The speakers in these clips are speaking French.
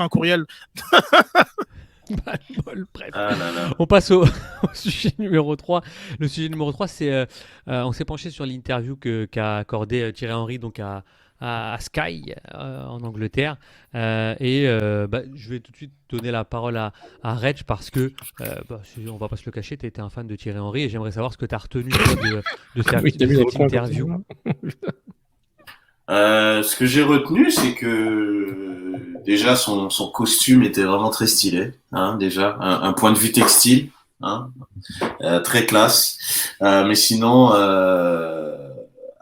un courriel. Bref, Ah là là. on passe au, au sujet numéro 3. Le sujet numéro 3, c'est on s'est penché sur l'interview qu'a accordé Thierry Henry donc à Sky en Angleterre. Je vais tout de suite donner la parole à Reg parce que, on va pas se le cacher, tu étais un fan de Thierry Henry et j'aimerais savoir ce que tu as retenu toi, Oui, t'as de vu dans le cette coin, interview. Ce que j'ai retenu, c'est que déjà son costume était vraiment très stylé, hein, déjà un point de vue textile, hein, très classe. Mais sinon,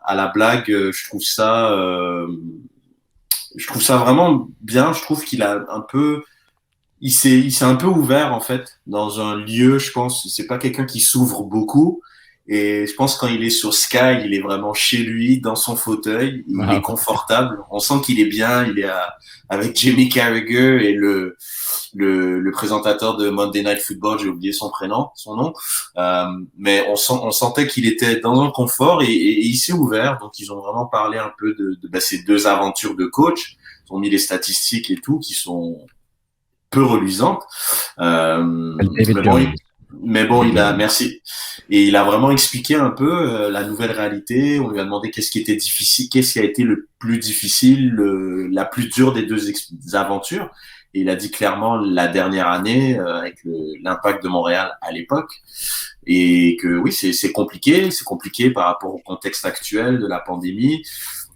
à la blague, je trouve ça vraiment bien. Je trouve qu'il a un peu, il s'est un peu ouvert en fait dans un lieu. Je pense, c'est pas quelqu'un qui s'ouvre beaucoup. Et je pense quand il est sur Sky, il est vraiment chez lui, dans son fauteuil, il est confortable. On sent qu'il est bien. Avec Jamie Carragher et le présentateur de Monday Night Football, j'ai oublié son nom. Mais on sentait qu'il était dans un confort et il s'est ouvert. Donc ils ont vraiment parlé un peu de ces deux aventures de coach. Ils ont mis les statistiques et tout qui sont peu reluisante. David Jones. Mais bon, merci. Et il a vraiment expliqué un peu la nouvelle réalité. On lui a demandé qu'est-ce qui était difficile, qu'est-ce qui a été le plus difficile, la plus dure des deux aventures. Et il a dit clairement la dernière année avec l'impact de Montréal à l'époque. Et que oui, c'est compliqué par rapport au contexte actuel de la pandémie.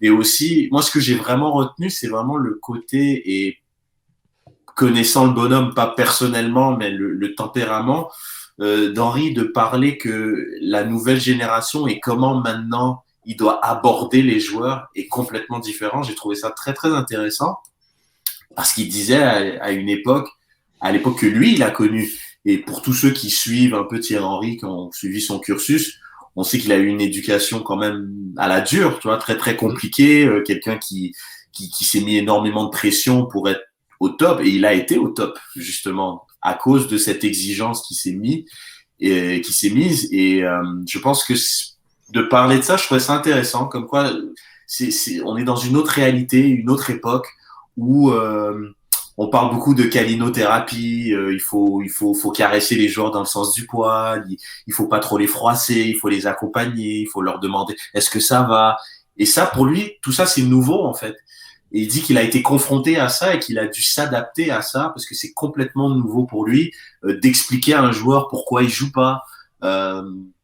Et aussi, moi, ce que j'ai vraiment retenu, c'est vraiment le côté et connaissant le bonhomme, pas personnellement, mais le tempérament d'Henry, de parler que la nouvelle génération et comment maintenant il doit aborder les joueurs est complètement différent. J'ai trouvé ça très, très intéressant parce qu'il disait à l'époque que lui, il a connu, et pour tous ceux qui suivent un peu Thierry Henry, qui ont suivi son cursus, on sait qu'il a eu une éducation quand même à la dure, tu vois, très, très compliquée, quelqu'un qui s'est mis énormément de pression pour être au top, et il a été au top, justement, à cause de cette exigence qui s'est mise, et je pense que de parler de ça, je trouvais ça intéressant, comme quoi on est dans une autre réalité, une autre époque, où on parle beaucoup de calinothérapie, faut caresser les joueurs dans le sens du poil, il faut pas trop les froisser, il faut les accompagner, il faut leur demander est-ce que ça va, et ça, pour lui, tout ça, c'est nouveau, en fait. Et il dit qu'il a été confronté à ça et qu'il a dû s'adapter à ça parce que c'est complètement nouveau pour lui d'expliquer à un joueur pourquoi il joue pas.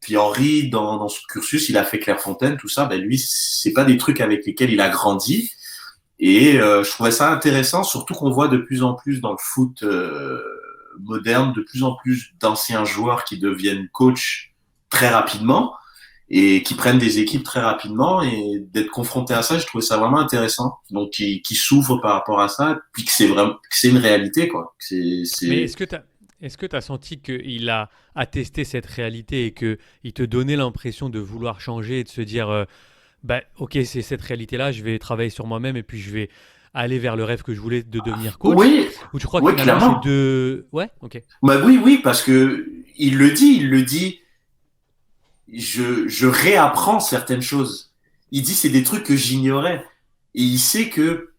Puis Henry, dans son cursus, il a fait Clairefontaine, tout ça. Ben lui, c'est pas des trucs avec lesquels il a grandi. Et je trouvais ça intéressant, surtout qu'on voit de plus en plus dans le foot moderne, de plus en plus d'anciens joueurs qui deviennent coachs très rapidement et qui prennent des équipes très rapidement, et d'être confronté à ça, je trouvais ça vraiment intéressant. Donc qui s'ouvre par rapport à ça, puis que c'est une réalité quoi. Mais est-ce que tu as senti qu'il a attesté cette réalité et qu'il te donnait l'impression de vouloir changer et de se dire ok, c'est cette réalité-là, je vais travailler sur moi-même et puis je vais aller vers le rêve que je voulais de devenir coach? Oui, Ou tu crois que oui, finalement clairement. c'est deux. Ouais, ok. Bah oui, parce que il le dit, je réapprends certaines choses. Il dit c'est des trucs que j'ignorais. Et il sait que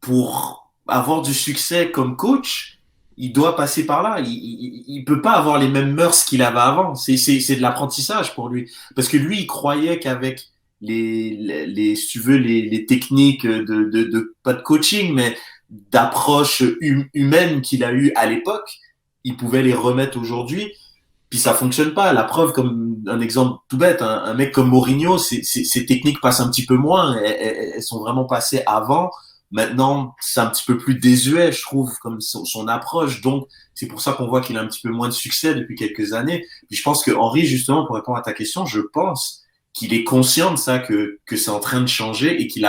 pour avoir du succès comme coach, il doit passer par là. Il peut pas avoir les mêmes mœurs qu'il avait avant. C'est de l'apprentissage pour lui. Parce que lui, il croyait qu'avec si tu veux, les techniques pas de coaching, mais d'approche humaine qu'il a eu à l'époque, il pouvait les remettre aujourd'hui. Puis ça fonctionne pas. La preuve, comme un exemple tout bête, un mec comme Mourinho, ses techniques passent un petit peu moins. Elles sont vraiment passées avant. Maintenant, c'est un petit peu plus désuet, je trouve, comme son approche. Donc, c'est pour ça qu'on voit qu'il a un petit peu moins de succès depuis quelques années. Puis je pense que Henry, justement, pour répondre à ta question, je pense qu'il est conscient de ça, que c'est en train de changer et qu'il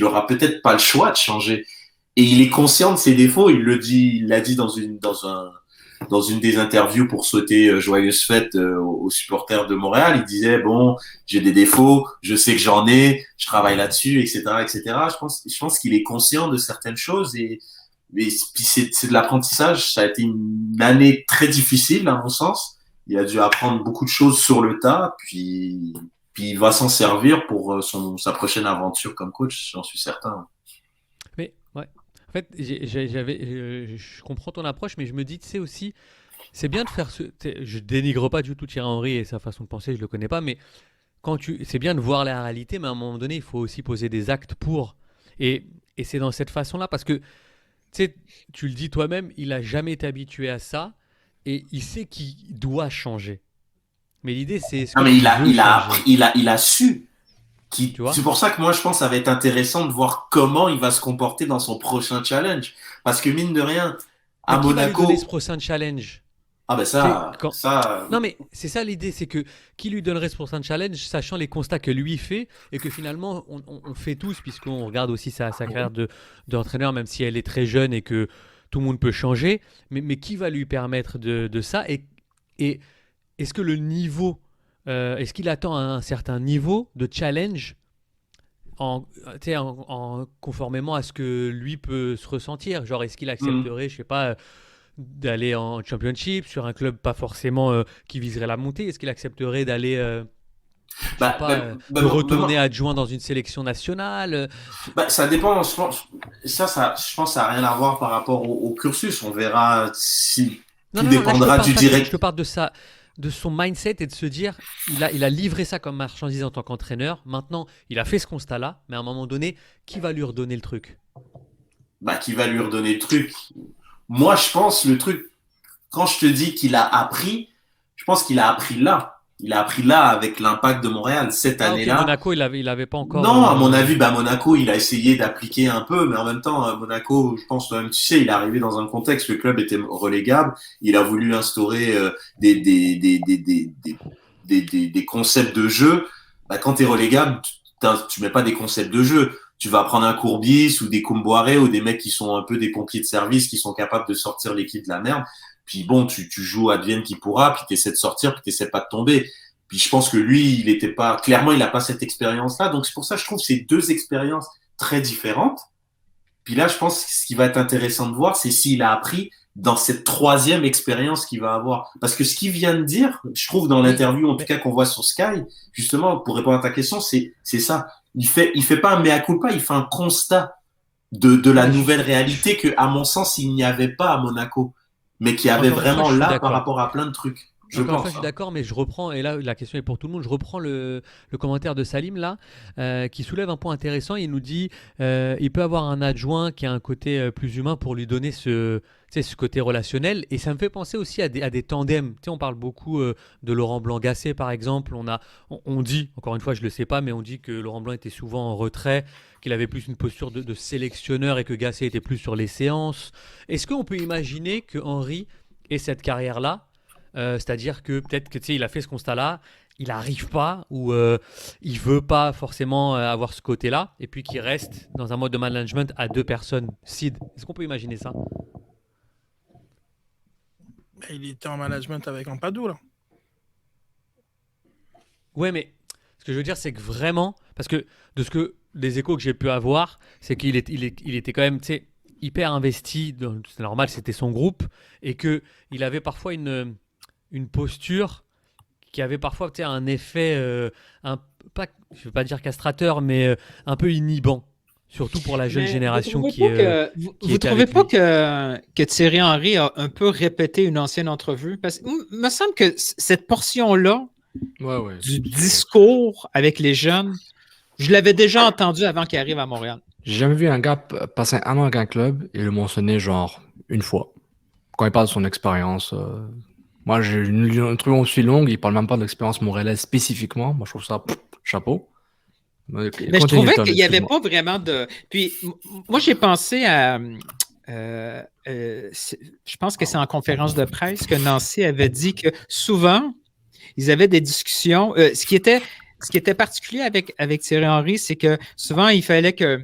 aura peut-être pas le choix de changer. Et il est conscient de ses défauts. Il l'a dit dans une des interviews pour souhaiter joyeuse fête aux supporters de Montréal. Il disait bon, j'ai des défauts, je sais que j'en ai, je travaille là-dessus, etc., etc. Je pense qu'il est conscient de certaines choses, et puis c'est de l'apprentissage. Ça a été une année très difficile à mon sens. Il a dû apprendre beaucoup de choses sur le tas, puis il va s'en servir pour sa prochaine aventure comme coach, j'en suis certain. Mais ouais. fait, je comprends ton approche, mais je me dis, tu sais aussi, c'est bien de faire je dénigre pas du tout Thierry Henry et sa façon de penser, je le connais pas, mais c'est bien de voir la réalité, mais à un moment donné, il faut aussi poser des actes pour. Et, et c'est dans cette façon-là, parce que, tu sais, tu le dis toi-même, il a jamais été habitué à ça, et il sait qu'il doit changer. Mais l'idée, c'est est-ce Non, que mais tu veux changer, il a su. tu vois? C'est pour ça que moi, je pense que ça va être intéressant de voir comment il va se comporter dans son prochain challenge. Parce que mine de rien, Mais à qui va lui donner ce Monaco, prochain challenge? ah ben Tu sais, ça, Non, mais c'est ça l'idée, c'est que qui lui donnerait ce prochain challenge, sachant les constats que lui fait et que finalement on fait tous, puisqu'on regarde aussi sa carrière d'entraîneur, même si elle est très jeune et que tout le monde peut changer, mais qui va lui permettre de ça et est-ce que le niveau, est-ce qu'il attend un certain niveau de challenge tu sais, conformément à ce que lui peut se ressentir? Genre, est-ce qu'il hmm. accepterait, je sais pas, d'aller en championship sur un club pas forcément qui viserait la montée? Est-ce qu'il accepterait d'aller, je sais pas, de retourner adjoint dans une sélection nationale? Ça dépend. Je pense, je pense que ça n'a rien à voir par rapport au cursus. On verra si Non, tout non, non, là dépendra du je te direct. parle de son mindset et de se dire, il a livré ça comme marchandise en tant qu'entraîneur. Maintenant, il a fait ce constat-là, mais à un moment donné, qui va lui redonner le truc? Qui va lui redonner le truc. Moi, je pense le truc. Quand je te dis qu'il a appris, je pense qu'il a appris là. Il a appris là avec l'impact de Montréal cette Ah, ok, année-là. Monaco, il avait pas encore. Non, à mon avis, Monaco, il a essayé d'appliquer un peu, mais en même temps, Monaco, je pense même, tu sais, il est arrivé dans un contexte, le club était relégable, il a voulu instaurer des, des, des, des, des, des, des concepts de jeu. Quand tu es relégable, tu mets pas des concepts de jeu. Tu vas prendre un Courbis ou des Comboiré ou des mecs qui sont un peu des pompiers de service, qui sont capables de sortir l'équipe de la merde. Puis bon, tu joues advienne qui pourra, puis tu essaies de sortir, puis tu essaies pas de tomber. Puis je pense que lui, il était pas, clairement, il n'a pas cette expérience-là. Donc c'est pour ça que je trouve ces deux expériences très différentes. Puis là, je pense que ce qui va être intéressant de voir, c'est s'il a appris dans cette troisième expérience qu'il va avoir. Parce que ce qu'il vient de dire, je trouve dans l'interview, en tout cas qu'on voit sur Sky, justement, pour répondre à ta question, c'est ça. Il fait pas un mea culpa, il fait un constat de la nouvelle réalité que, à mon sens, il n'y avait pas à Monaco, mais qui avait Encore une fois, vraiment je suis là par d'accord. rapport à plein de trucs. Je Encore une fois, pense. je suis d'accord, mais je reprends, et là la question est pour tout le monde, je reprends le commentaire de Salim là, qui soulève un point intéressant. Il nous dit il peut avoir un adjoint qui a un côté plus humain pour lui donner tu sais, ce côté relationnel. Et ça me fait penser aussi à des tandems. Tu sais, on parle beaucoup de Laurent Blanc-Gasset par exemple. On dit, encore une fois, je ne le sais pas, mais on dit que Laurent Blanc était souvent en retrait, qu'il avait plus une posture de sélectionneur et que Gasset était plus sur les séances. Est-ce qu'on peut imaginer que Henry ait cette carrière-là? C'est-à-dire que peut-être que tu sais, il a fait ce constat-là, il n'arrive pas ou il veut pas forcément avoir ce côté-là, et puis qu'il reste dans un mode de management à deux personnes. Sid, est-ce qu'on peut imaginer ça? Il était en management avec Ampadu, là. Ouais, mais ce que je veux dire, c'est que vraiment, parce que des échos que j'ai pu avoir, c'est qu'il il était quand même, tu sais, hyper investi. C'est normal, c'était son groupe, et que il avait parfois une posture qui avait parfois peut-être un effet, pas, je ne veux pas dire castrateur, mais un peu inhibant, surtout pour la jeune génération vous qui est. Vous trouvez pas que Thierry Henry a un peu répété une ancienne entrevue? Parce que il me semble que cette portion-là du discours avec les jeunes, je l'avais déjà entendu avant qu'il arrive à Montréal. J'ai jamais vu un gars passer un an avec un club et le mentionner genre une fois. Quand il parle de son expérience. Moi, j'ai une introduction aussi longue, il parle même pas de l'expérience montréalaise spécifiquement. Moi, je trouve ça chapeau. Mais je trouvais qu'il n'y avait pas vraiment de. Puis, moi, j'ai pensé à. Je pense que c'est en conférence de presse que Nancy avait dit que souvent, ils avaient des discussions. Ce qui était particulier avec Thierry Henry, c'est que souvent, il fallait que.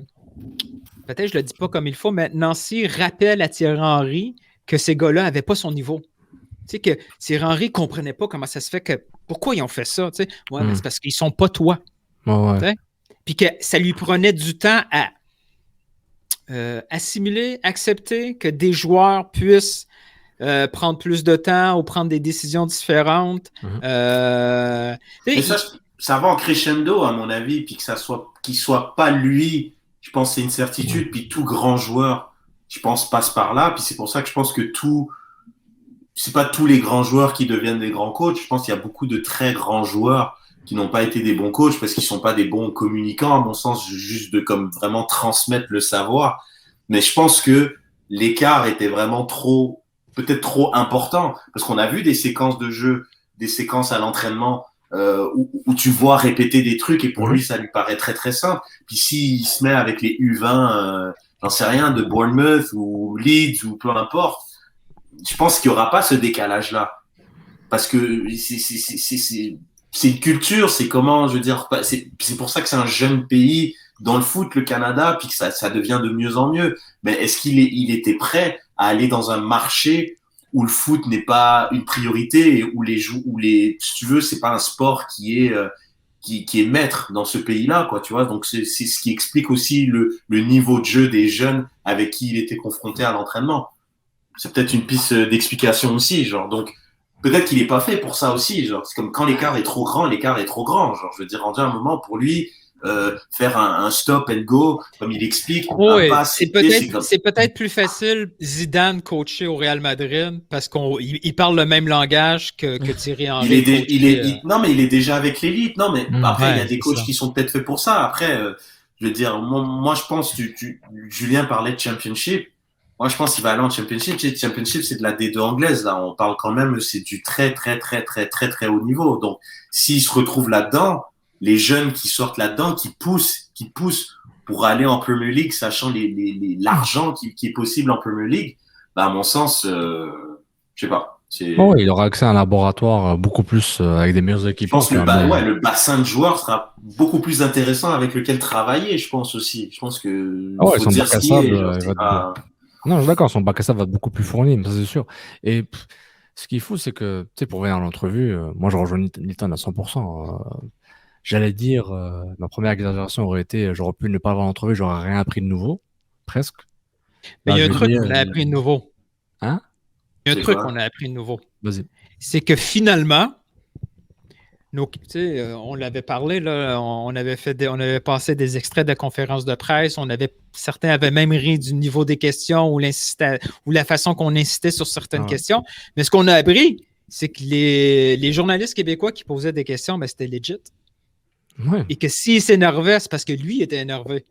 Peut-être je ne le dis pas comme il faut, mais Nancy rappelle à Thierry Henry que ces gars-là n'avaient pas son niveau. Tu sais, que Thierry Henry ne comprenait pas comment ça se fait que. Pourquoi ils ont fait ça? Tu sais? Ouais, mais c'est parce qu'ils ne sont pas toi. Ouais. Puis que ça lui prenait du temps à assimiler, accepter que des joueurs puissent prendre plus de temps ou prendre des décisions différentes. Mais ça va en crescendo, à mon avis, puis qu'il soit pas lui, je pense que c'est une certitude, puis tout grand joueur je pense, passe par là. Puis c'est pour ça que je pense que c'est pas tous les grands joueurs qui deviennent des grands coachs. Je pense qu'il y a beaucoup de très grands joueurs qui n'ont pas été des bons coachs parce qu'ils sont pas des bons communicants, à mon sens, juste de comme vraiment transmettre le savoir. Mais je pense que l'écart était vraiment peut-être trop important, parce qu'on a vu des séquences de jeu, des séquences à l'entraînement où tu vois répéter des trucs et pour lui ça lui paraît très très simple. Puis s'il se met avec les U20, j'en sais rien, de Bournemouth ou Leeds ou peu importe, je pense qu'il y aura pas ce décalage-là, parce que c'est une culture, c'est comment, je veux dire, c'est pour ça que c'est un jeune pays dans le foot, le Canada, puis que ça devient de mieux en mieux. Mais est-ce il était prêt à aller dans un marché où le foot n'est pas une priorité et si tu veux, c'est pas un sport qui est maître dans ce pays-là, quoi, tu vois. Donc c'est ce qui explique aussi le niveau de jeu des jeunes avec qui il était confronté à l'entraînement. C'est peut-être une piste d'explication aussi, genre. Donc peut-être qu'il est pas fait pour ça aussi, genre. C'est comme quand l'écart est trop grand, l'écart est trop grand, genre. Je veux dire, rendu un moment pour lui. Faire un stop and go, comme il explique. Oui, c'est peut-être plus facile Zidane coacher au Real Madrid parce qu'il parle le même langage que Thierry Henry. Non, mais il est déjà avec l'élite. Non, mais après, il y a des coachs ça. qui sont peut-être faits pour ça. Après, je veux dire, moi je pense, Julien parlait de Championship. Moi, je pense qu'il va aller en Championship. Tu sais, Championship, c'est de la D2 anglaise, là. On parle quand même, c'est du très, très, très, très, très, très haut niveau. Donc, s'il se retrouve là-dedans, les jeunes qui sortent là-dedans, qui poussent pour aller en Premier League, sachant l'argent qui est possible en Premier League, bah, à mon sens, je sais pas. Il aura accès à un laboratoire beaucoup plus avec des meilleures équipes. Je pense que le bassin de joueurs sera beaucoup plus intéressant avec lequel travailler, je pense aussi. Je pense que son bac à sable, non, je suis d'accord, son bac à sable va être beaucoup plus fourni, mais ça c'est sûr. Et ce qu'il faut, c'est que, tu sais, pour venir à l'entrevue, moi je rejoins Nilton à 100%. J'allais dire, ma première exagération aurait été, j'aurais pu ne pas avoir l'entrevue, j'aurais rien appris de nouveau, presque. Mais il y a un truc qu'on a appris de nouveau. Hein? Il y a un truc qu'on a appris de nouveau. Vas-y. C'est que finalement, on l'avait parlé, là, on avait passé des extraits de conférences de presse, certains avaient même ri du niveau des questions ou la façon qu'on insistait sur certaines questions. Mais ce qu'on a appris, c'est que les journalistes québécois qui posaient des questions, ben, c'était legit. Ouais. Et que s'il s'énervait, c'est parce que lui était énervé.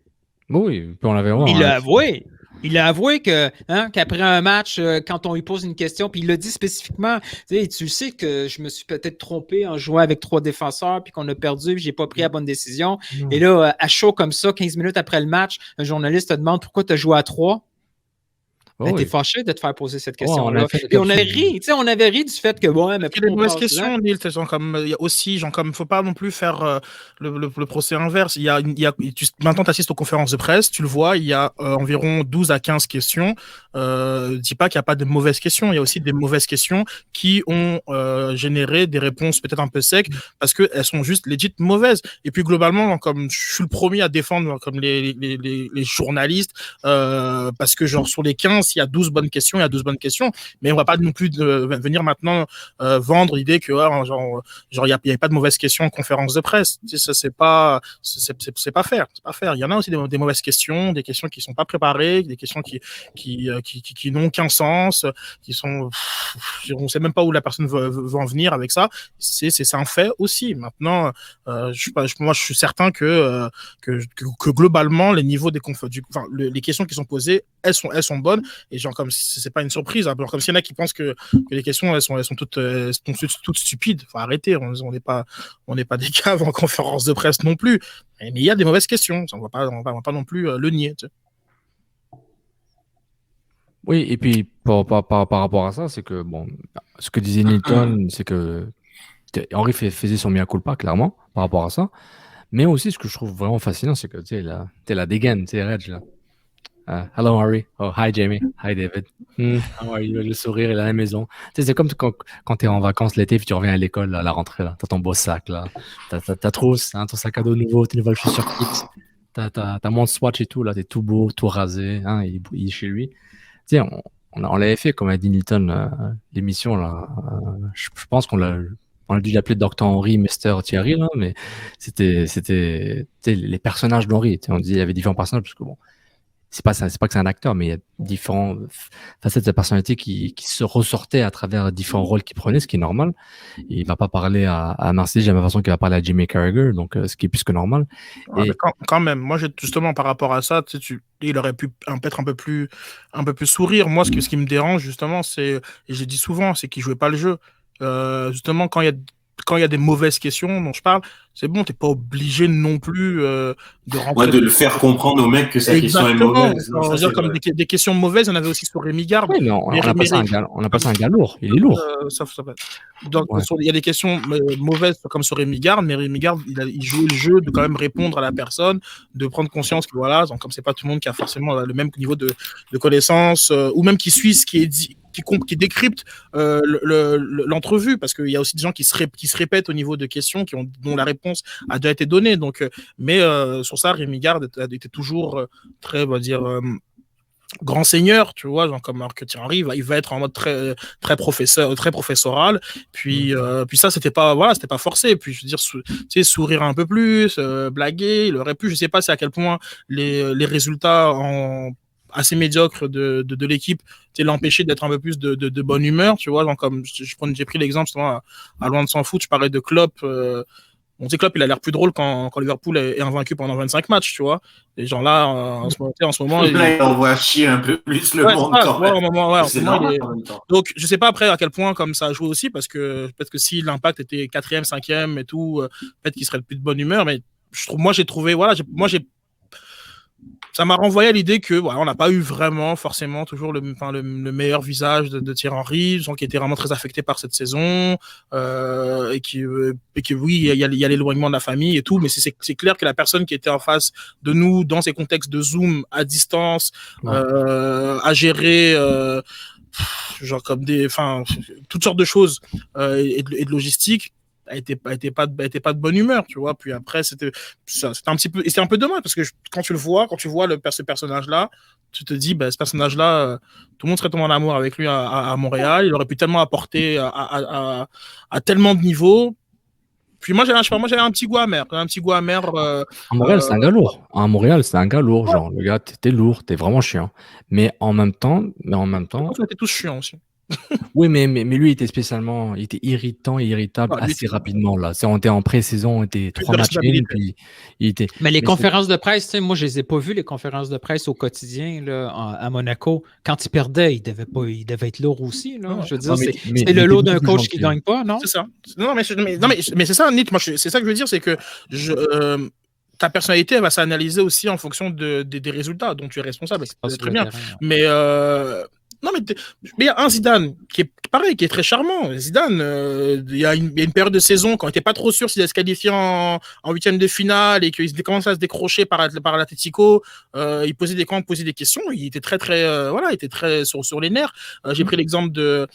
Oui, puis on l'avait vu. Il l'a avoué. Il a avoué qu'après un match, quand on lui pose une question, puis il l'a dit spécifiquement, tu sais que je me suis peut-être trompé en jouant avec 3 défenseurs, puis qu'on a perdu, puis j'ai pas pris la bonne décision. Non. Et là, à chaud comme ça, 15 minutes après le match, un journaliste te demande pourquoi tu as joué à 3. T'es fâché de te faire poser cette question-là. Et on avait ri du fait que mais il y a des mauvaises questions, Neil. Il y a aussi, faut pas non plus faire le procès inverse. Maintenant, tu assistes aux conférences de presse, tu le vois, il y a environ 12 à 15 questions. Dis pas qu'il n'y a pas de mauvaises questions. Il y a aussi des mauvaises questions qui ont généré des réponses peut-être un peu secs parce qu'elles sont juste legit mauvaises. Et puis globalement, comme je suis le premier à défendre comme les journalistes, parce que genre sur les 15, il y a 12 bonnes questions, mais on va pas non plus venir maintenant vendre l'idée que il y avait pas de mauvaises questions en conférence de presse. Ça c'est pas faire. Il y en a aussi des mauvaises questions, des questions qui sont pas préparées, des questions qui n'ont aucun sens, qui sont on sait même pas où la personne veut en venir avec ça. C'est un fait aussi. Maintenant, moi je suis certain que globalement les niveaux les questions qui sont posées, elles sont bonnes. Et genre comme c'est pas une surprise, hein. Alors, comme s'il y en a qui pensent que les questions elles sont toutes stupides, faut arrêter, on n'est pas des caves en conférence de presse non plus, mais il y a des mauvaises questions, on va pas non plus le nier, tu sais. Oui, et puis par rapport à ça, c'est que ce que disait Nilton, c'est que Henry faisait son mea culpa clairement par rapport à ça, mais aussi ce que je trouve vraiment fascinant, c'est que tu sais la dégaine, tu sais Reg là. Hello Harry. Oh, hi Jamie. Hi David. How are you? Le sourire, il est à la maison. Tu sais, c'est comme quand tu es en vacances l'été puis tu reviens à l'école à la rentrée. Tu as ton beau sac, là. Ta trousse, ton sac à dos nouveau, tes nouvelles chaussures kits. Ta montre Swatch et tout, là. Tu es tout beau, tout rasé. Hein, il est chez lui. Tu sais, on l'avait fait, comme a dit Nilton, l'émission, là. Je pense qu'on a dû l'appeler Dr. Henry, Mr. Thierry, là, mais c'était les personnages d'Henry. On dit il y avait différents personnages parce que c'est pas que c'est un acteur, mais il y a différentes facettes de sa personnalité qui se ressortaient à travers différents rôles qu'il prenait, ce qui est normal. Et il va pas parler à Marcy de la même façon qu'il va parler à Jimmy Carragher, donc ce qui est plus que normal. Ouais, Et mais quand même, moi justement par rapport à ça, il aurait pu peut-être un peu plus sourire. Moi, ce qui me dérange justement, et j'ai dit souvent, c'est qu'il jouait pas le jeu. Justement, quand il y a des mauvaises questions dont je parle, c'est bon, t'es pas obligé non plus de rentrer. Ouais, de le faire comprendre au mec que sa question est mauvaise. Non, je veux dire, comme des questions mauvaises, il y en avait aussi sur Rémi Garde. oui, mais on a passé un gars lourd. Il est lourd. Donc, Ouais. il y a des questions mauvaises comme sur Rémi Garde, mais Rémi Garde, il joue le jeu de quand même répondre à la personne, de prendre conscience que voilà, donc, comme c'est pas tout le monde qui a forcément le même niveau de connaissance, ou même qui suit ce qui est dit, qui décrypte l'entrevue, parce qu'il y a aussi des gens qui se répètent au niveau de questions dont la réponse a déjà été donnée. Donc, mais sur ça, Rémi Garde était toujours très, on va dire, grand seigneur, tu vois, genre comme que Thierry il va être en mode très professoral. Puis ça, c'était pas forcé. Puis je veux dire, tu sais, sourire un peu plus, blaguer. Il aurait pu, je sais pas si à quel point les résultats assez médiocres de l'équipe l'empêcher d'être un peu plus de bonne humeur, tu vois, genre comme j'ai pris l'exemple justement à Loin de s'en foutre, je parlais de Klopp. On sait Klopp, il a l'air plus drôle quand Liverpool est invaincu pendant 25 matchs, tu vois. Et genre là, en ce moment, il envoie chier un peu plus le monde quand même. C'est normal en même temps. Donc, je sais pas après à quel point comme ça a joué aussi, parce que peut-être que si l'impact était 4e, 5e et tout, peut-être qu'il serait de plus de bonne humeur, mais j'ai trouvé, voilà, ça m'a renvoyé à l'idée que voilà, on n'a pas eu vraiment forcément toujours le meilleur visage de Thierry Henry, qui était vraiment très affecté par cette saison, et que oui, il y a l'éloignement de la famille et tout, mais c'est clair que la personne qui était en face de nous dans ces contextes de Zoom à distance, à gérer genre comme toutes sortes de choses et de logistique, elle était pas de bonne humeur, tu vois. Puis après, c'était un petit peu, et c'est un peu dommage parce que quand tu vois ce personnage-là, tu te dis, ce personnage-là, tout le monde serait tombé en amour avec lui à Montréal. Il aurait pu tellement apporter à tellement de niveaux. Puis moi, j'avais un petit goût amer. À Montréal, c'est un gars lourd. À Montréal, c'est un gars lourd, genre, le gars, t'es lourd, t'es vraiment chiant. Mais en même temps. On était tous chiants aussi. Oui, mais lui, il était irritant et irritable assez rapidement, là. On était en pré-saison, on était 3 matchs in, puis il était. Mais les conférences de presse, moi, je les ai pas vues, les conférences de presse au quotidien, là, à Monaco. Quand il perdait, il devait être lourd aussi, là. Je veux dire, c'est le lot d'un coach qui gagne pas, non? C'est ça. Non, mais c'est ça, Nick. Moi, c'est ça que je veux dire, c'est que ta personnalité, elle va s'analyser aussi en fonction des résultats dont tu es responsable. C'est très bien. Mais non, mais il y a un Zidane qui est pareil, qui est très charmant. Zidane, il y a une période de saison quand il n'était pas trop sûr s'il allait se qualifier en 8e de finale et qu'il commençait à se décrocher par l'Atlético. Il posait des questions. Il était très, très, il était très sur les nerfs. J'ai pris l'exemple de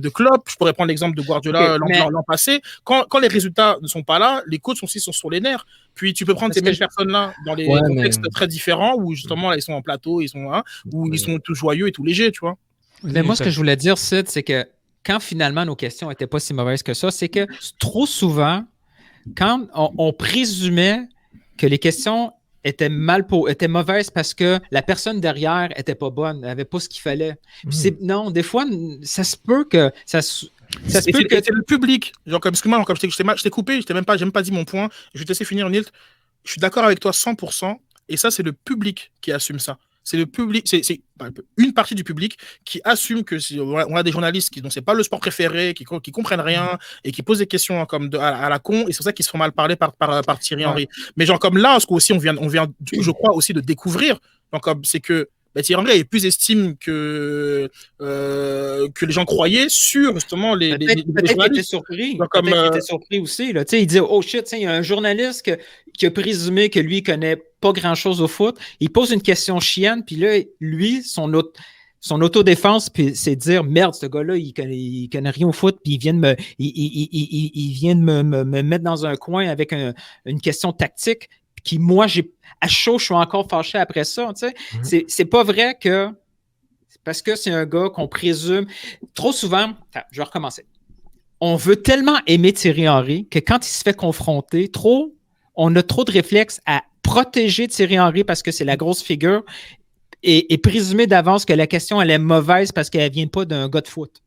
Klopp. Je pourrais prendre l'exemple de Guardiola l'an passé. Quand les résultats ne sont pas là, les coachs aussi sont sur les nerfs. Puis tu peux prendre ces mêmes personnes-là dans des contextes très différents où justement là, ils sont en plateau, ils sont tous joyeux et tout léger, tu vois. Mais moi, ce que je voulais dire, Sid, c'est que quand finalement nos questions n'étaient pas si mauvaises que ça, c'est que trop souvent, quand on présumait que les questions étaient mauvaises parce que la personne derrière n'était pas bonne, n'avait pas ce qu'il fallait. Non, des fois, ça se peut que c'est le public. Genre, excuse-moi, comme je t'ai coupé, j'ai même pas dit mon point. Je vais te laisser finir, Nilt. Je suis d'accord avec toi 100%. Et ça, c'est le public qui assume ça. C'est le public, c'est une partie du public qui assume que si on a des journalistes dont c'est pas le sport préféré, qui comprennent rien et qui posent des questions comme à la con, et c'est pour ça qu'ils se font mal parler par Thierry Henry. Mais genre comme là, ce qu'aussi on vient, je crois aussi de découvrir, donc c'est que Thierry Henry avait plus estime que les gens croyaient sur justement les peut-être qu'il était surpris. Peut-être qu'il était surpris aussi. Là. Il disait, oh shit, il y a un journaliste qui a présumé que lui, il connaît pas grand-chose au foot. Il pose une question chienne, puis là, lui, son autodéfense, puis c'est de dire, merde, ce gars-là, il connaît rien au foot, puis il vient de me mettre dans un coin avec une question tactique qui, moi, à chaud, je suis encore fâché après ça. C'est pas vrai que parce que c'est un gars qu'on présume. Trop souvent, je vais recommencer. On veut tellement aimer Thierry Henry que quand il se fait confronter, on a trop de réflexes à protéger Thierry Henry parce que c'est la grosse figure et présumer d'avance que la question, elle est mauvaise parce qu'elle ne vient pas d'un gars de foot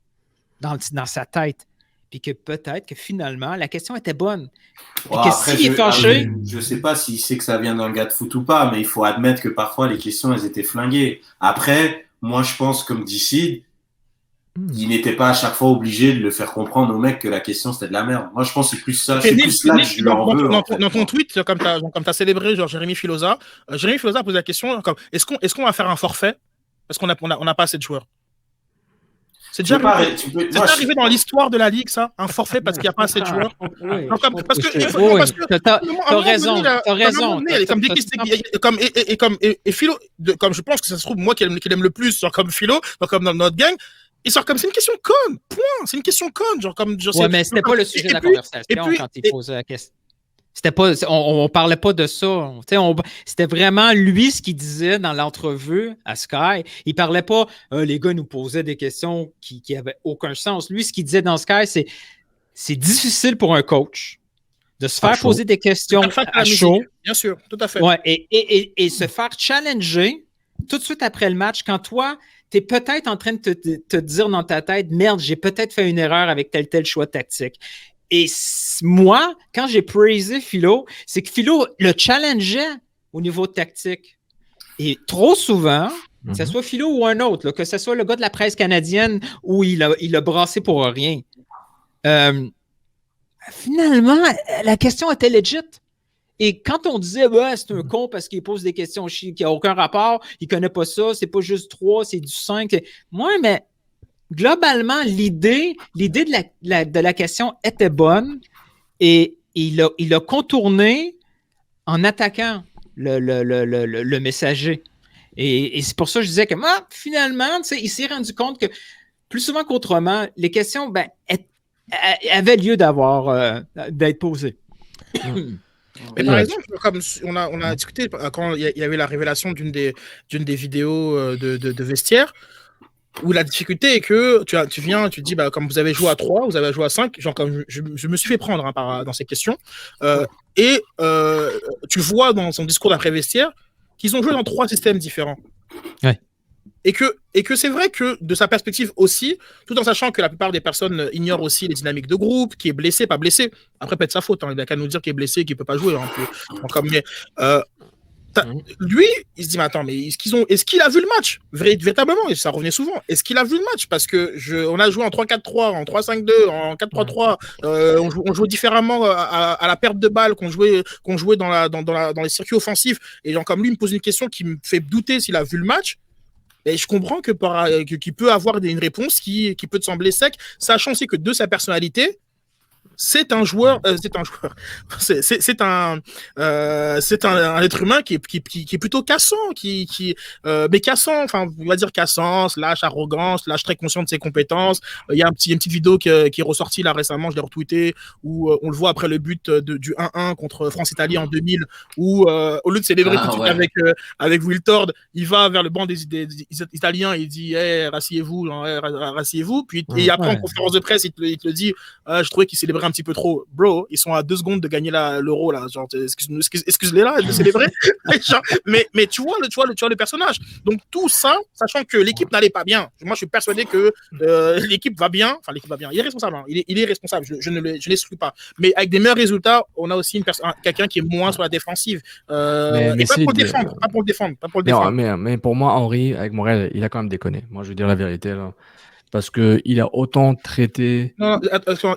dans sa tête. Puis que peut-être que finalement, la question était bonne. Puis que Après, s'il est fâché... je sais pas s'il sait que ça vient d'un gars de foot ou pas, mais il faut admettre que parfois les questions, elles étaient flinguées. Après, moi, je pense, comme dit Sid, il n'était pas à chaque fois obligé de le faire comprendre au mec que la question c'était de la merde. Moi, je pense que c'est plus ça. C'est plus là que je lui en veux. Dans ton tweet, comme tu as célébré genre Jérémy Filosa, Jérémy Filosa a posé la question comme est-ce qu'on va faire un forfait parce qu'on n'a pas assez de joueurs. C'est déjà arrivé dans l'histoire de la Ligue, ça, un forfait parce qu'il n'y a pas assez de joueurs. Parce que t'as raison. Et Philo, comme je pense que ça se trouve moi qui l'aime le plus, genre comme Philo, genre comme dans notre gang. Et genre comme c'est une question conne, point. C'est une question conne, genre comme je sais. Ouais, mais c'était pas le sujet de la conversation quand il posait la question. C'était pas, on parlait pas de ça. C'était vraiment lui ce qu'il disait dans l'entrevue à Sky. Il parlait pas, les gars nous posaient des questions qui avaient aucun sens. Lui, ce qu'il disait dans Sky, c'est difficile pour un coach de se faire poser des questions à chaud. Bien sûr, tout à fait. Ouais, et se faire challenger tout de suite après le match quand toi, tu es peut-être en train de te dire dans ta tête, merde, j'ai peut-être fait une erreur avec tel choix tactique. Et moi, quand j'ai praisé Philo, c'est que Philo le challengeait au niveau tactique. Et trop souvent, que ce soit Philo ou un autre, là, que ce soit le gars de la presse canadienne où il a brassé pour rien. Finalement, la question était legit. Et quand on disait c'est un con parce qu'il pose des questions qui n'ont aucun rapport, il ne connaît pas ça, c'est pas juste 3, c'est du 5. Moi, mais globalement, l'idée de la question était bonne et il a contourné en attaquant le messager. Et c'est pour ça que je disais que finalement, il s'est rendu compte que plus souvent qu'autrement, les questions avaient lieu d'être posées. Mais par exemple, comme on a discuté quand il y avait la révélation d'une des vidéos de vestiaire, où la difficulté est que tu viens, tu te dis, comme vous avez joué à 3, vous avez joué à 5, genre comme je me suis fait prendre dans ces questions, et tu vois dans son discours d'après-vestiaire qu'ils ont joué dans 3 systèmes différents. Ouais. Et que c'est vrai que de sa perspective aussi, tout en sachant que la plupart des personnes ignorent aussi les dynamiques de groupe, qui est blessé, pas blessé. Après, peut-être sa faute, il n'a qu'à nous dire qu'il est blessé, qu'il peut pas jouer. Lui, il se dit, mais attends, mais est-ce qu'il a vu le match véritablement? Et ça revenait souvent. Est-ce qu'il a vu le match? Parce que on a joué en 3-4-3, en 3-5-2, en 4-3-3. On jouait différemment à la perte de balle qu'on jouait dans les circuits offensifs. Et genre, comme lui, il me pose une question qui me fait douter s'il a vu le match. Et je comprends qu'il peut avoir une réponse qui peut te sembler sec, sachant aussi que de sa personnalité, c'est un être humain qui est plutôt cassant, mais cassant, enfin, on va dire cassant, slash arrogant, slash très conscient de ses compétences. Il y a une petite vidéo qui est ressortie là récemment, je l'ai retweeté, où on le voit après le but du 1-1 contre France-Italie en 2000, où au lieu de célébrer tout de suite avec Will Tord, il va vers le banc des Italiens et il dit rassiez-vous, rassiez-vous. Puis et après en conférence de presse, il te le dit, je trouvais qu'il célébrait un petit peu trop. Bro, ils sont à 2 secondes de gagner l'euro là, genre excuse-les là de célébrer. mais tu vois le personnage. Donc tout ça, sachant que l'équipe n'allait pas bien. Moi je suis persuadé que l'équipe va bien. Enfin l'équipe va bien. Il est responsable. Hein. Il est responsable. Je ne l'exclus pas. Mais avec des meilleurs résultats, on a aussi quelqu'un qui est moins sur la défensive. Et pas pour le défendre. Mais pour moi, Henry avec Montréal, il a quand même déconné. Moi je veux dire la vérité là. Parce qu'il a autant traité. Non,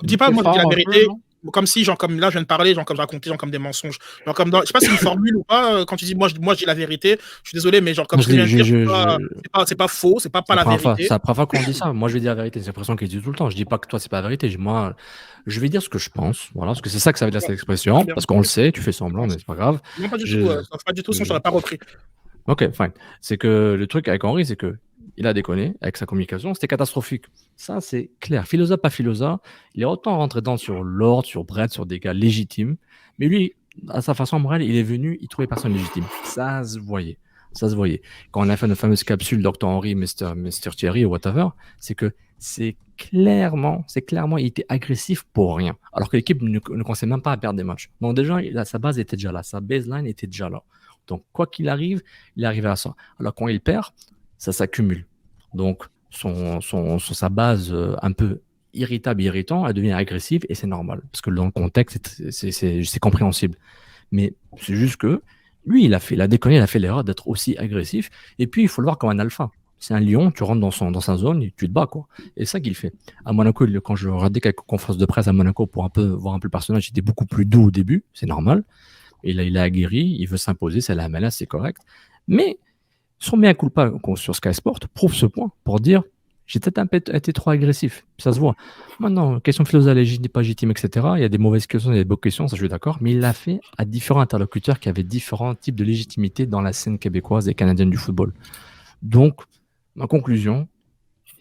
dis pas, moi, je dis la vérité. Comme si, genre, comme là, je viens de parler, genre, comme je racontais, genre, comme des mensonges. Genre, comme dans, je sais pas si c'est une formule ou pas, quand tu dis, moi, je dis la vérité, je suis désolé, mais genre, comme je viens de dire, c'est pas faux, c'est pas la vérité. C'est la première fois qu'on dit ça. Moi, je vais dire la vérité. C'est l'impression qu'il dit tout le temps. Je dis pas que toi, c'est pas la vérité. Moi, je vais dire ce que je pense. Voilà, parce que c'est ça que ça veut dire, cette expression. Parce qu'on le sait, tu fais semblant, mais c'est pas grave. Non, pas du tout, sinon, je t'aurais pas repris. Ok, fine. C'est que le truc avec Henry, c'est que il a déconné avec sa communication, c'était catastrophique. Ça, c'est clair. Filosa, pas Filosa, il est autant rentré dedans sur Lord, sur Brett, sur des gars légitimes. Mais lui, à sa façon morale, il est venu, il trouvait personne légitime. Ça se voyait. Quand on a fait notre fameuse capsule Dr. Henry, Mr. Thierry ou whatever, c'est que c'est clairement, il était agressif pour rien. Alors que l'équipe ne commençait même pas à perdre des matchs. Donc déjà, sa base était déjà là, sa baseline était déjà là. Donc, quoi qu'il arrive, il arrive à ça. Alors, quand il perd, ça s'accumule. Donc, sa base un peu irritable, irritant, elle devient agressive et c'est normal. Parce que dans le contexte, c'est compréhensible. Mais c'est juste que lui, il a déconné, il a fait l'erreur d'être aussi agressif. Et puis, il faut le voir comme un alpha. C'est un lion, tu rentres dans sa zone et tu te bats, quoi. Et c'est ça qu'il fait. À Monaco, quand je regardais quelques conférences de presse à Monaco pour voir un peu le personnage, il était beaucoup plus doux au début, c'est normal. Et là, il a aguerri, il veut s'imposer, c'est la MLS, c'est correct. Mais son mea culpa sur Sky Sport prouve ce point pour dire j'ai peut-être été trop agressif. Ça se voit. Maintenant, question philosophique, pas légitime, etc. Il y a des mauvaises questions, il y a des bonnes questions, ça je suis d'accord. Mais il l'a fait à différents interlocuteurs qui avaient différents types de légitimité dans la scène québécoise et canadienne du football. Donc, ma conclusion,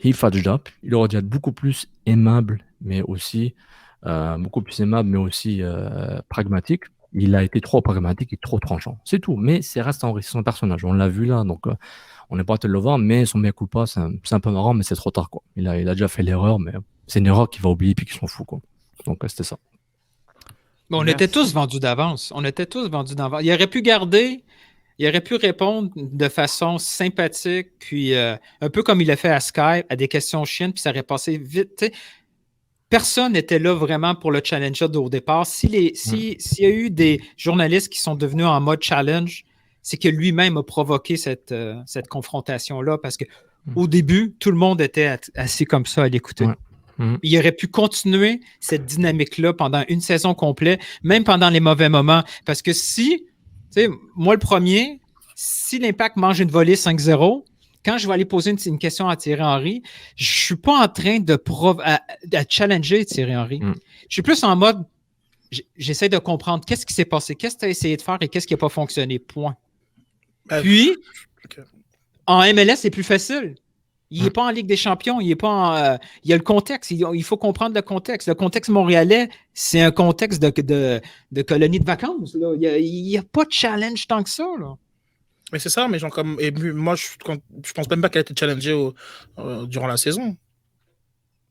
he fudged up. Il aurait dû être beaucoup plus aimable, mais aussi pragmatique. Il a été trop pragmatique et trop tranchant. C'est tout. Mais c'est reste enrichissant son personnage. On l'a vu là, donc on n'est pas à te le voir, mais son mea culpa, c'est un peu marrant, mais c'est trop tard, quoi. Il a déjà fait l'erreur, mais c'est une erreur qu'il va oublier puis qu'il s'en fout, quoi. Donc c'était ça. Bon, on était tous vendus d'avance. Il aurait pu garder, il aurait pu répondre de façon sympathique, puis un peu comme il a fait à Sky, à des questions chiennes, puis ça aurait passé vite. T'sais. Personne n'était là vraiment pour le challenger au départ. S'il y a eu des journalistes qui sont devenus en mode challenge, c'est que lui-même a provoqué cette confrontation-là parce qu'au début, tout le monde était assis comme ça à l'écouter. Ouais. Il aurait pu continuer cette dynamique-là pendant une saison complète, même pendant les mauvais moments. Parce que moi le premier, si l'Impact mange une volée 5-0, quand je vais aller poser une question à Thierry Henry, je ne suis pas en train de challenger Thierry Henry. Je suis plus en mode, j'essaie de comprendre qu'est-ce qui s'est passé, qu'est-ce que tu as essayé de faire et qu'est-ce qui n'a pas fonctionné, point. Puis, en MLS, c'est plus facile. Il n'est pas en Ligue des Champions, il y a le contexte, il faut comprendre le contexte. Le contexte montréalais, c'est un contexte de colonie de vacances. Là. Il n'y a pas de challenge tant que ça, là. Mais c'est ça, mais moi, je pense même pas qu'elle a été challengée durant la saison.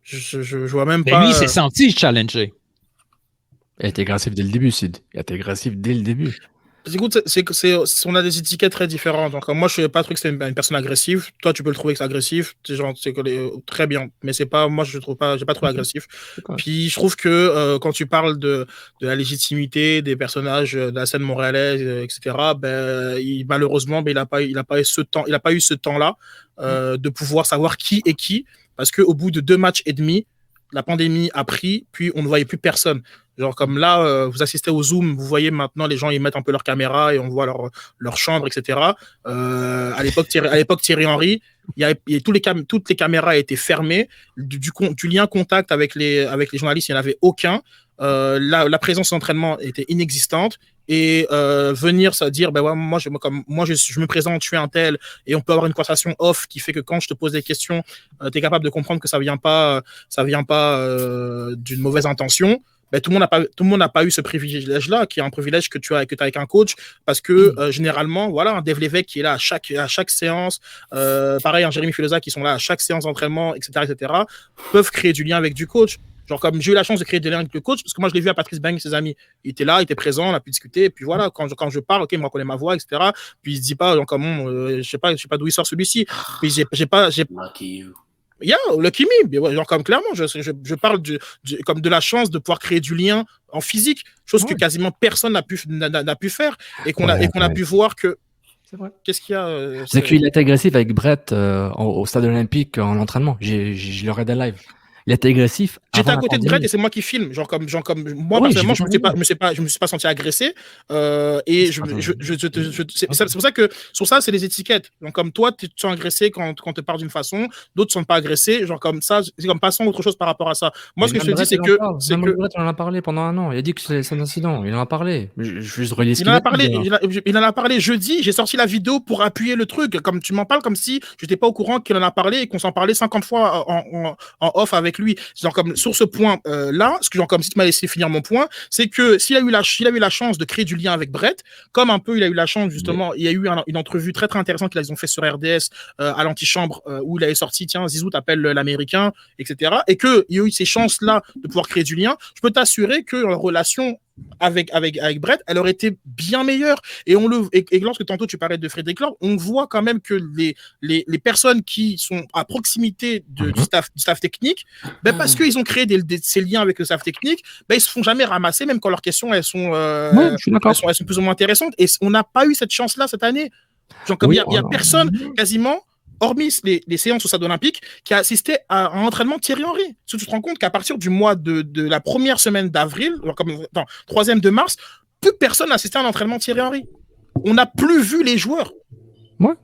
Je vois même pas. Lui, il s'est senti challengé. Il a été agressif dès le début, Sid. Il a été agressif dès le début. Écoute, on a des étiquettes très différentes. Donc, moi, je ne sais pas que c'est une personne agressive. Toi, tu peux le trouver que c'est agressif. Très bien. Mais c'est pas, moi, je trouve pas, j'ai pas trouvé agressif. Puis, je trouve que quand tu parles de la légitimité des personnages de la scène montréalaise, etc., malheureusement, il n'a pas eu ce temps-là de pouvoir savoir qui est qui. Parce qu'au bout de 2 matchs et demi, la pandémie a pris, puis on ne voyait plus personne. Genre comme là, vous assistez au Zoom, vous voyez maintenant les gens ils mettent un peu leur caméra et on voit leur chambre, etc. À l'époque Thierry Henry, toutes les caméras étaient fermées. Du lien contact avec les journalistes, il n'y en avait aucun. La présence d'entraînement était inexistante. Et venir se dire moi je me présente, je suis un tel, et on peut avoir une conversation off qui fait que quand je te pose des questions, tu es capable de comprendre que ça vient pas d'une mauvaise intention. Tout le monde n'a pas eu ce privilège-là, qui est un privilège que tu as avec un coach, parce que généralement, voilà, un Dave Lévesque qui est là à chaque séance, pareil, un Jérémy Filosa qui sont là à chaque séance d'entraînement, etc., peuvent créer du lien avec du coach. Genre comme j'ai eu la chance de créer des liens avec le coach, parce que moi je l'ai vu à Patrice Beng et ses amis. Il était là, il était présent, on a pu discuter, et puis voilà, quand je parle, ok, il me reconnaît ma voix, etc. Puis il se dit pas, genre comment, je sais pas d'où il sort celui-ci. Puis Lucky you. Yeah, Lucky me. Genre comme clairement, je parle comme de la chance de pouvoir créer du lien en physique, chose que quasiment personne n'a pu faire, et qu'on a pu voir que. C'est vrai. Qu'est-ce qu'il y a C'est qu'il était agressif avec Brett au stade olympique en entraînement. Je le regardais live. Il était agressif. J'étais à côté de Brett et c'est moi qui filme. Genre comme moi, personnellement, je me suis pas senti agressé. Et c'est pour ça que sur ça, c'est les étiquettes. Donc comme toi, tu te sens agressé quand te parles d'une façon, d'autres ne sont pas agressés. Genre comme ça, c'est comme passant autre chose par rapport à ça. Moi, ce que je te dis, c'est que Brett, on en a parlé pendant un an. Il a dit que c'est un incident. Il en a parlé. Il en a parlé jeudi. J'ai sorti la vidéo pour appuyer le truc. Comme tu m'en parles comme si je n'étais pas au courant qu'il en a parlé et qu'on s'en parlait 50 fois en off avec lui. Genre comme sur ce point là, ce que genre comme si tu m'as laissé finir mon point, c'est que s'il a eu la chance de créer du lien avec Brett, comme un peu il a eu la chance justement, il y a eu une entrevue très très intéressante qu'ils ont fait sur RDS à l'antichambre où il avait sorti tiens Zizou t'appelle l'américain, etc. Et que il y a eu ces chances là de pouvoir créer du lien. Je peux t'assurer que leur relation avec Brett, elle aurait été bien meilleure. Et lorsque tantôt tu parlais de Frédéric Lord, on voit quand même que les personnes qui sont à proximité du staff technique, parce qu'ils ont créé ces liens avec le staff technique, ils se font jamais ramasser, même quand leurs questions elles sont plus ou moins intéressantes. Et on n'a pas eu cette chance-là cette année. Genre, comme il y a personne quasiment, hormis les séances au Stade Olympique, qui a assisté à un entraînement de Thierry Henry. Tu te rends compte qu'à partir du mois de la première semaine d'avril, troisième de mars, plus personne n'a assisté à un entraînement de Thierry Henry. On n'a plus vu les joueurs. Ouais.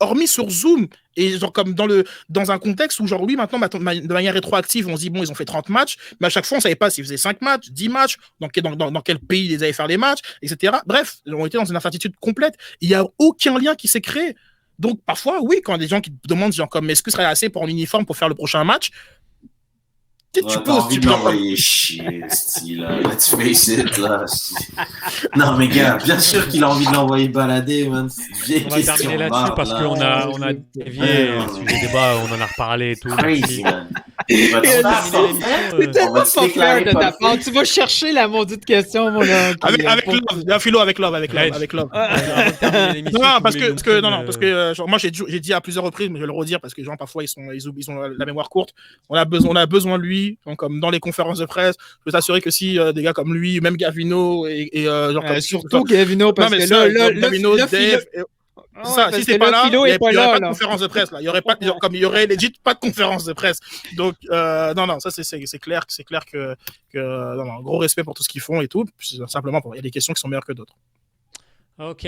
Hormis sur Zoom, et genre comme dans un contexte où genre oui, maintenant de manière rétroactive, on se dit bon, ils ont fait 30 matchs, mais à chaque fois on savait pas s'ils faisaient 5 matchs, 10 matchs, dans quel pays ils allaient faire les matchs, etc. Bref, on était dans une incertitude complète. Il n'y a aucun lien qui s'est créé. Donc parfois, oui, quand il y a des gens qui te demandent genre comme est-ce que ce serait assez pour un uniforme pour faire le prochain match, tu peux envie de l'envoyer chier, style, let's face it, là. Non, mais gars, bien sûr qu'il a envie de l'envoyer balader, man. On va terminer là-dessus parce qu'on a dévié sur les débats, on en a reparlé et tout. Crazy, man. C'est tellement pas fair de ta part. Tu vas chercher la maudite question, mon homme. Avec love. Non, parce que genre, moi j'ai dit à plusieurs reprises, mais je vais le redire parce que les gens parfois ils ont la mémoire courte. On a besoin de lui, donc, comme dans les conférences de presse. Je peux t'assurer que si des gars comme lui, même Gavino surtout Gavino, parce que là Gavino, Dave. Si c'est pas là, il n'y aurait pas de conférence de presse. Là. Il y aurait legit pas de conférence de presse. Donc, non, ça c'est clair que non, gros respect pour tout ce qu'ils font et tout. Simplement, il y a des questions qui sont meilleures que d'autres. Ok.